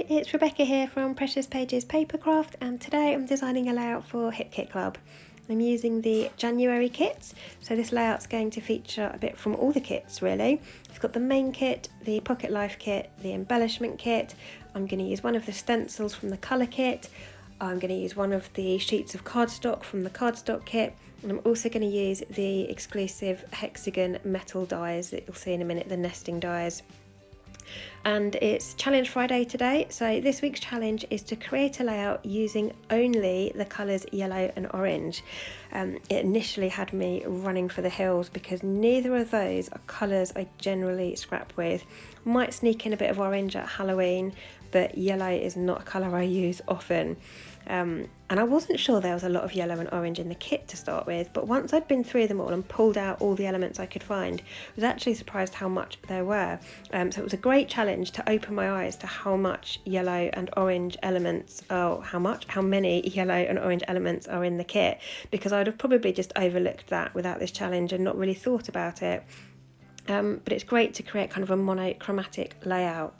Hello, it's Rebecca here from Precious Pages Papercraft, and today I'm designing a layout for Hip Kit Club. I'm using the January kits, so this layout's going to feature a bit from all the kits really. I've got the main kit, the Pocket Life kit, the embellishment kit. I'm going to use one of the stencils from the colour kit. I'm going to use one of the sheets of cardstock from the cardstock kit, and I'm also going to use the exclusive Hexagon metal dies that you'll see in a minute, the nesting dies. And it's Challenge Friday today, so this week's challenge is to create a layout using only the colours yellow and orange. It initially had me running for the hills because neither of those are colours I generally scrap with. Might sneak in a bit of orange at Halloween, but yellow is not a colour I use often. And I wasn't sure there was a lot of yellow and orange in the kit to start with, but once I'd been through them all and pulled out all the elements I could find, I was actually surprised how much there were. So it was a great challenge to open my eyes to how much yellow and orange elements, how many yellow and orange elements are in the kit, because I'd have probably just overlooked that without this challenge and not really thought about it. But it's great to create kind of a monochromatic layout.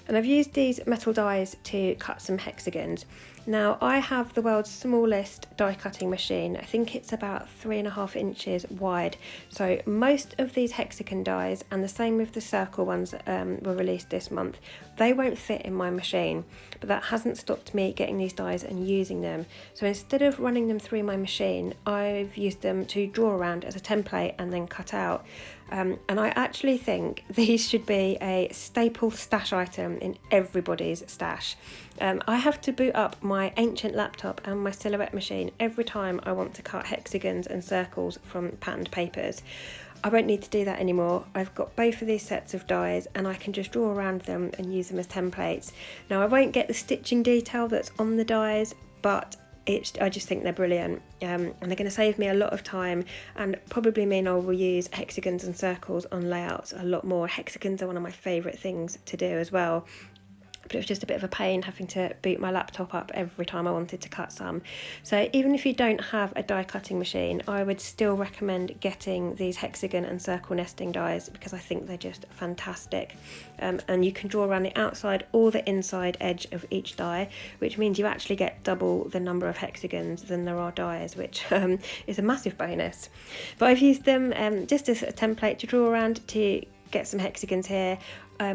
And I've used these metal dies to cut some hexagons. Now I have the world's smallest die cutting machine. I think it's about 3.5 inches wide. So most of these hexagon dies, and the same with the circle ones that were released this month, they won't fit in my machine, but that hasn't stopped me getting these dies and using them. So instead of running them through my machine, I've used them to draw around as a template and then cut out. And I actually think these should be a staple stash item in everybody's stash. I have to boot up my ancient laptop and my silhouette machine every time I want to cut hexagons and circles from patterned papers. I won't need to do that anymore. I've got both of these sets of dies and I can just draw around them and use them as templates. Now I won't get the stitching detail that's on the dies, but I just think they're brilliant, and they're going to save me a lot of time and probably mean I will use hexagons and circles on layouts a lot more. Hexagons are one of my favourite things to do as well, but it was just a bit of a pain having to boot my laptop up every time I wanted to cut some. So even if you don't have a die cutting machine, I would still recommend getting these hexagon and circle nesting dies because I think they're just fantastic. And you can draw around the outside or the inside edge of each die, which means you actually get double the number of hexagons than there are dies, which is a massive bonus. But I've used them just as a template to draw around to get some hexagons here.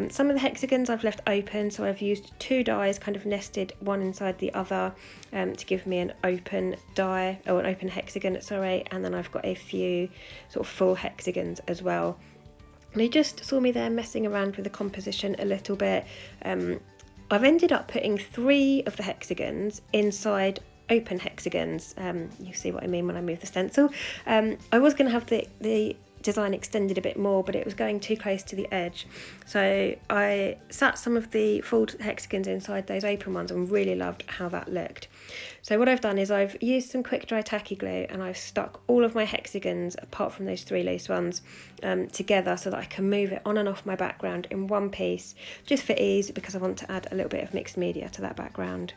Some of the hexagons I've left open, so I've used 2 dies kind of nested one inside the other to give me an open die, or an open hexagon, sorry, and then I've got a few sort of full hexagons as well. And you just saw me there messing around with the composition a little bit. I've ended up putting 3 of the hexagons inside open hexagons. You see what I mean when I move the stencil. I was going to have the design extended a bit more, but it was going too close to the edge, so I sat some of the full hexagons inside those open ones and really loved how that looked. So what I've done is I've used some quick dry tacky glue and I've stuck all of my hexagons, apart from those 3 loose ones, together so that I can move it on and off my background in one piece, just for ease, because I want to add a little bit of mixed media to that background.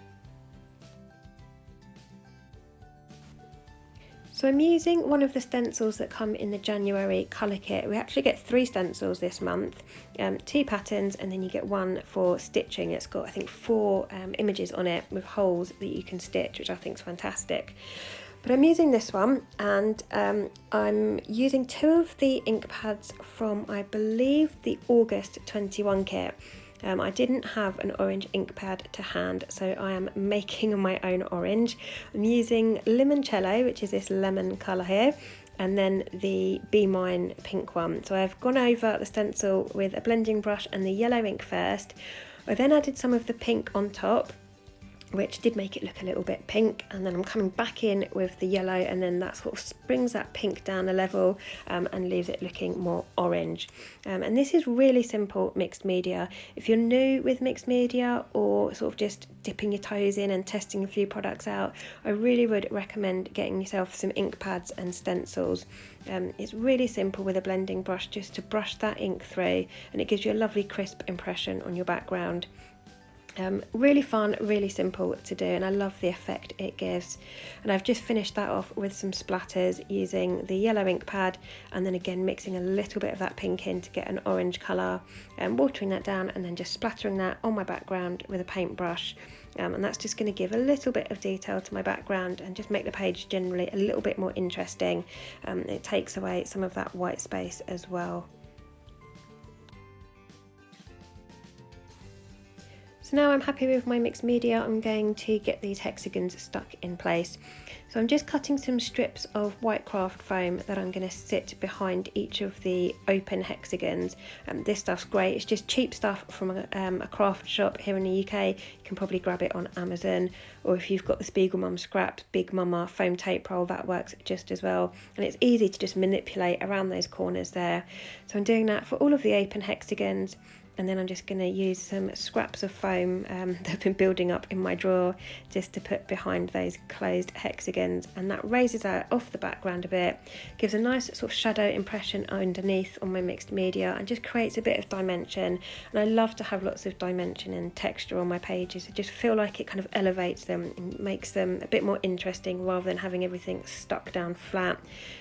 So I'm using one of the stencils that come in the January colour kit. We actually get 3 stencils this month, 2 patterns, and then you get 1 for stitching. It's got, I think, 4 images on it with holes that you can stitch, which I think is fantastic. But I'm using this one, and I'm using 2 of the ink pads from, I believe, the August 21 kit. I didn't have an orange ink pad to hand, so I am making my own orange. I'm using Limoncello, which is this lemon colour here, and then the Be Mine pink one. So I've gone over the stencil with a blending brush and the yellow ink first. I then added some of the pink on top, which did make it look a little bit pink, and then I'm coming back in with the yellow, and then that sort of brings that pink down a level and leaves it looking more orange. And this is really simple mixed media. If you're new with mixed media, or sort of just dipping your toes in and testing a few products out, I really would recommend getting yourself some ink pads and stencils. It's really simple with a blending brush, just to brush that ink through, and it gives you a lovely crisp impression on your background. Really fun, really simple to do, and I love the effect it gives. And I've just finished that off with some splatters using the yellow ink pad, and then again mixing a little bit of that pink in to get an orange colour, and watering that down and then just splattering that on my background with a paintbrush. And that's just going to give a little bit of detail to my background and just make the page generally a little bit more interesting. It takes away some of that white space as well. So now I'm happy with my mixed media. I'm going to get these hexagons stuck in place. So I'm just cutting some strips of white craft foam that I'm going to sit behind each of the open hexagons. This stuff's great. It's just cheap stuff from a craft shop here in the UK. You can probably grab it on Amazon, or if you've got the Spiegelmum Scraps Big Mama foam tape roll, that works just as well. And it's easy to just manipulate around those corners there. So I'm doing that for all of the open hexagons. And then I'm just going to use some scraps of foam that have been building up in my drawer just to put behind those closed hexagons, and that raises out off the background a bit, gives a nice sort of shadow impression underneath on my mixed media, and just creates a bit of dimension. And I love to have lots of dimension and texture on my pages. I just feel like it kind of elevates them and makes them a bit more interesting rather than having everything stuck down flat.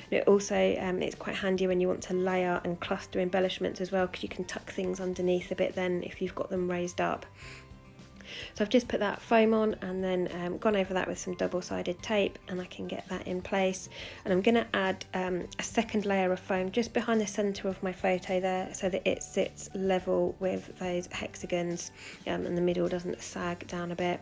And it also it's quite handy when you want to layer and cluster embellishments as well, because you can tuck things underneath a bit then if you've got them raised up. So I've just put that foam on and then gone over that with some double-sided tape, and I can get that in place. And I'm going to add a second layer of foam just behind the centre of my photo there, so that it sits level with those hexagons and the middle doesn't sag down a bit.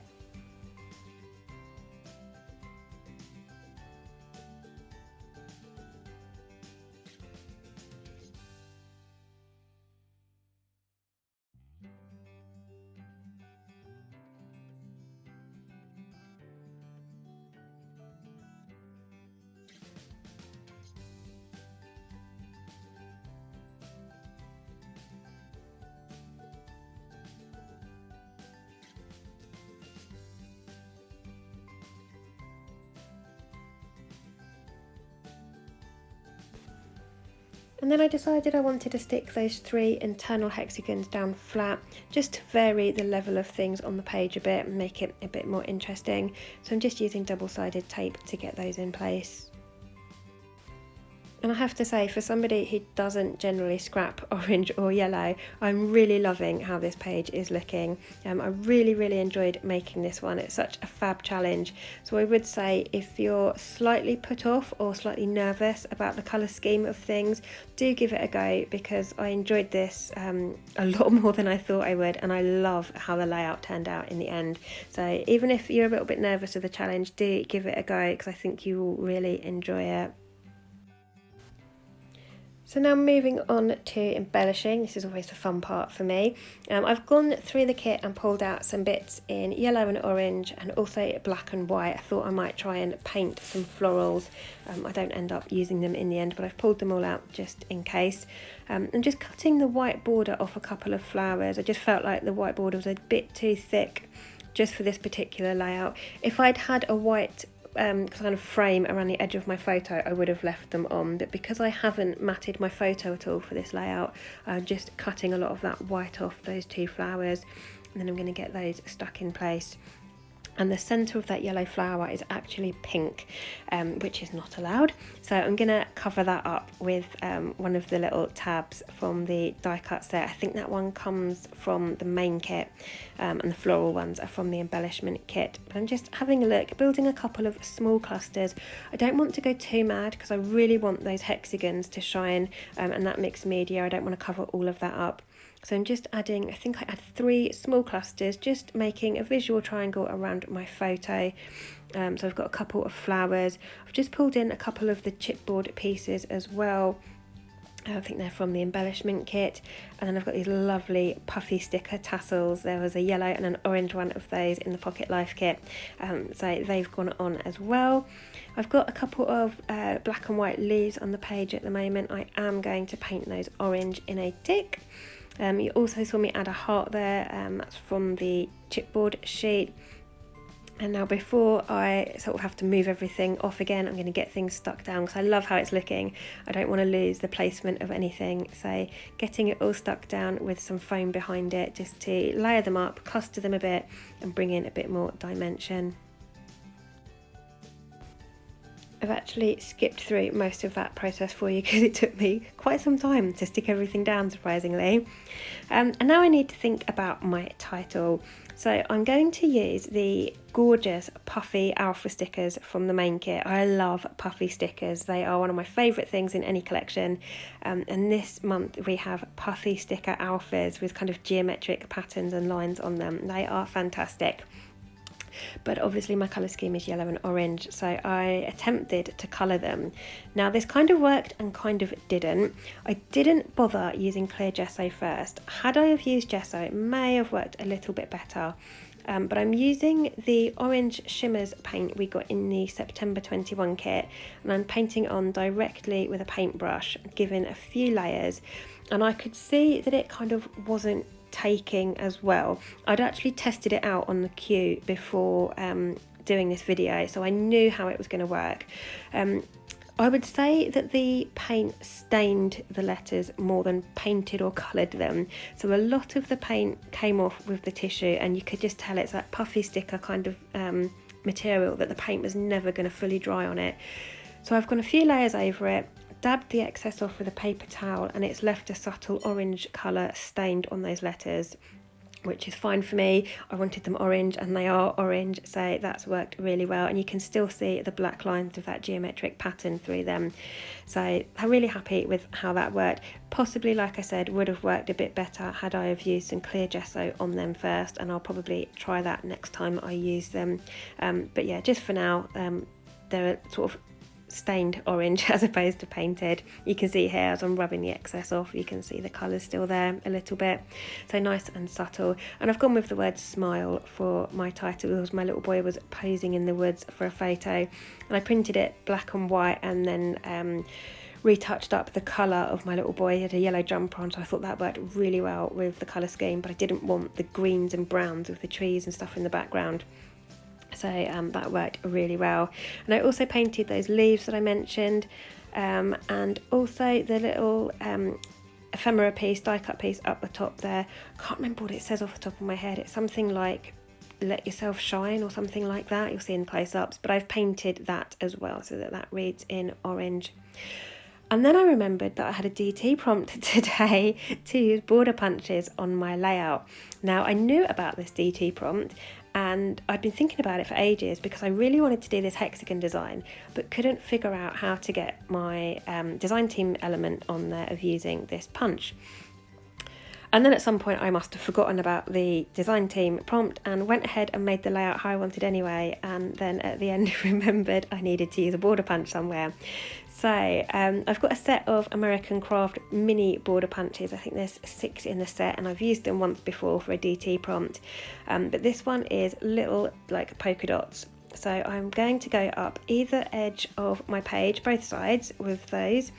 And then I decided I wanted to stick those 3 internal hexagons down flat, just to vary the level of things on the page a bit and make it a bit more interesting. So I'm just using double-sided tape to get those in place. And I have to say, for somebody who doesn't generally scrap orange or yellow, I'm really loving how this page is looking. I really enjoyed making this one. It's such a fab challenge. So I would say, if you're slightly put off or slightly nervous about the colour scheme of things, do give it a go, because I enjoyed this a lot more than I thought I would, and I love how the layout turned out in the end. So even if you're a little bit nervous of the challenge, do give it a go, because I think you will really enjoy it. So now moving on to embellishing. This is always the fun part for me. I've gone through the kit and pulled out some bits in yellow and orange, and also black and white. I thought I might try and paint some florals. I don't end up using them in the end, but I've pulled them all out just in case. I'm just cutting the white border off a couple of flowers. I just felt like the white border was a bit too thick just for this particular layout. If I'd had a white kind of frame around the edge of my photo, I would have left them on, but because I haven't matted my photo at all for this layout, I'm just cutting a lot of that white off those 2 flowers, and then I'm going to get those stuck in place. And the centre of that yellow flower is actually pink, which is not allowed. So I'm going to cover that up with one of the little tabs from the die cut set. I think that one comes from the main kit, and the floral ones are from the embellishment kit. But I'm just having a look, building a couple of small clusters. I don't want to go too mad, because I really want those hexagons to shine, and that mixed media, I don't want to cover all of that up. So I'm just adding, I think I add 3 small clusters, just making a visual triangle around my photo. So I've got a couple of flowers. I've just pulled in a couple of the chipboard pieces as well. I think they're from the embellishment kit. And then I've got these lovely puffy sticker tassels. There was a yellow and an orange one of those in the Pocket Life kit. So they've gone on as well. I've got a couple of black and white leaves on the page at the moment. I am going to paint those orange in a tick. You also saw me add a heart there, that's from the chipboard sheet. And now before I sort of have to move everything off again, I'm going to get things stuck down because I love how it's looking. I don't want to lose the placement of anything. So getting it all stuck down with some foam behind it just to layer them up, cluster them a bit and bring in a bit more dimension. I've actually skipped through most of that process for you because it took me quite some time to stick everything down, surprisingly. And now I need to think about my title. So I'm going to use the gorgeous puffy alpha stickers from the main kit. I love puffy stickers. They are one of my favourite things in any collection. And this month we have puffy sticker alphas with kind of geometric patterns and lines on them. They are fantastic. But obviously my colour scheme is yellow and orange, so I attempted to colour them. Now this kind of worked and kind of didn't. I didn't bother using clear gesso first. Had I have used gesso, it may have worked a little bit better. But I'm using the orange shimmers paint we got in the September 21 kit, and I'm painting on directly with a paintbrush, giving a few layers, and I could see that it kind of wasn't taking as well. I'd actually tested it out on the queue before doing this video, so I knew how it was going to work. I would say that the paint stained the letters more than painted or coloured them, so a lot of the paint came off with the tissue, and you could just tell it's that puffy sticker kind of material that the paint was never going to fully dry on it. So I've gone a few layers over it, dabbed the excess off with a paper towel, and it's left a subtle orange colour stained on those letters, which is fine for me. I wanted them orange and they are orange, so that's worked really well, and you can still see the black lines of that geometric pattern through them. So I'm really happy with how that worked. Possibly, like I said, would have worked a bit better had I have used some clear gesso on them first, and I'll probably try that next time I use them. But yeah, just for now, they're sort of stained orange as opposed to painted. You can see here as I'm rubbing the excess off, you can see the colours still there a little bit, so nice and subtle. And I've gone with the word smile for my title because my little boy was posing in the woods for a photo, and I printed it black and white and then retouched up the colour of my little boy. He had a yellow jumper on, so I thought that worked really well with the colour scheme, but I didn't want the greens and browns with the trees and stuff in the background. So that worked really well. And I also painted those leaves that I mentioned, and also the little ephemera piece, die cut piece up the top there. I can't remember what it says off the top of my head. It's something like let yourself shine or something like that. You'll see in close-ups, but I've painted that as well so that reads in orange. And then I remembered that I had a DT prompt today to use border punches on my layout. Now I knew about this DT prompt, and I'd been thinking about it for ages because I really wanted to do this hexagon design, but couldn't figure out how to get my design team element on there of using this punch. And then at some point I must have forgotten about the design team prompt and went ahead and made the layout how I wanted anyway, and then at the end remembered I needed to use a border punch somewhere. So I've got a set of American Craft mini border punches. I think there's 6 in the set, and I've used them once before for a DT prompt, but this one is little like polka dots. So I'm going to go up either edge of my page, both sides with those,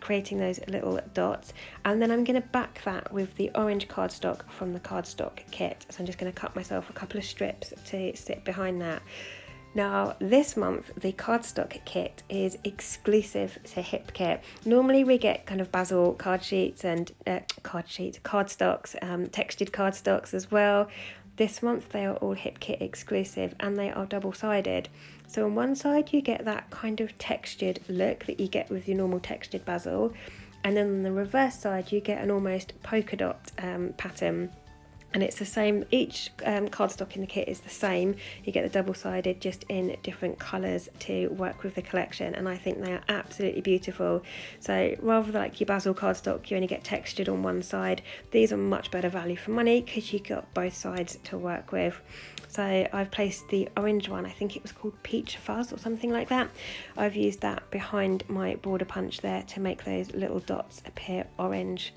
creating those little dots, and then I'm going to back that with the orange cardstock from the cardstock kit. So I'm just going to cut myself a couple of strips to sit behind that. Now this month the cardstock kit is exclusive to Hip Kit. Normally we get kind of basil card sheets and cardstocks, textured cardstocks as well. This month they are all Hip Kit exclusive, and they are double-sided. So on one side you get that kind of textured look that you get with your normal textured basil, and then on the reverse side you get an almost polka dot pattern. And it's the same, each cardstock in the kit is the same. You get the double-sided, just in different colours to work with the collection, and I think they are absolutely beautiful. So rather than like your basil cardstock, you only get textured on one side, these are much better value for money because you got both sides to work with. So I've placed the orange one, I think it was called Peach Fuzz or something like that. I've used that behind my border punch there to make those little dots appear orange.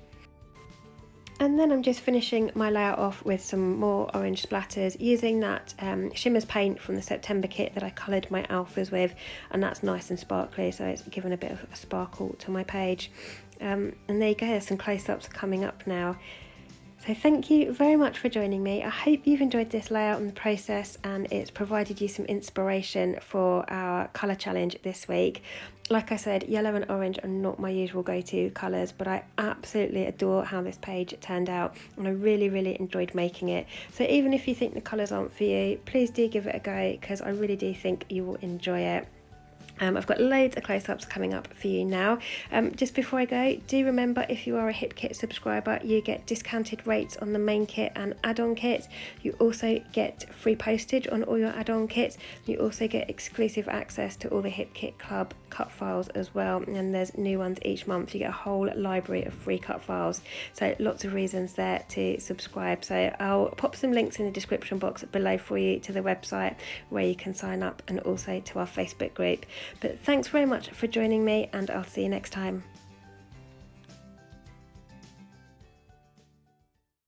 And then I'm just finishing my layout off with some more orange splatters using that shimmers paint from the September kit that I coloured my alphas with, and that's nice and sparkly, so it's given a bit of a sparkle to my page. And there you go, there's some close-ups coming up now. So thank you very much for joining me. I hope you've enjoyed this layout and the process, and it's provided you some inspiration for our colour challenge this week. Like I said, yellow and orange are not my usual go-to colours, but I absolutely adore how this page turned out, and I really enjoyed making it. So even if you think the colours aren't for you, please do give it a go, because I really do think you will enjoy it. I've got loads of close-ups coming up for you now. Just before I go, do remember, if you are a HitKit subscriber, you get discounted rates on the main kit and add-on kits. You also get free postage on all your add-on kits. You also get exclusive access to all the HitKit Club cut files as well, and there's new ones each month. You get a whole library of free cut files, so lots of reasons there to subscribe. So I'll pop some links in the description box below for you to the website where you can sign up, and also to our Facebook group. But thanks very much for joining me, and I'll see you next time.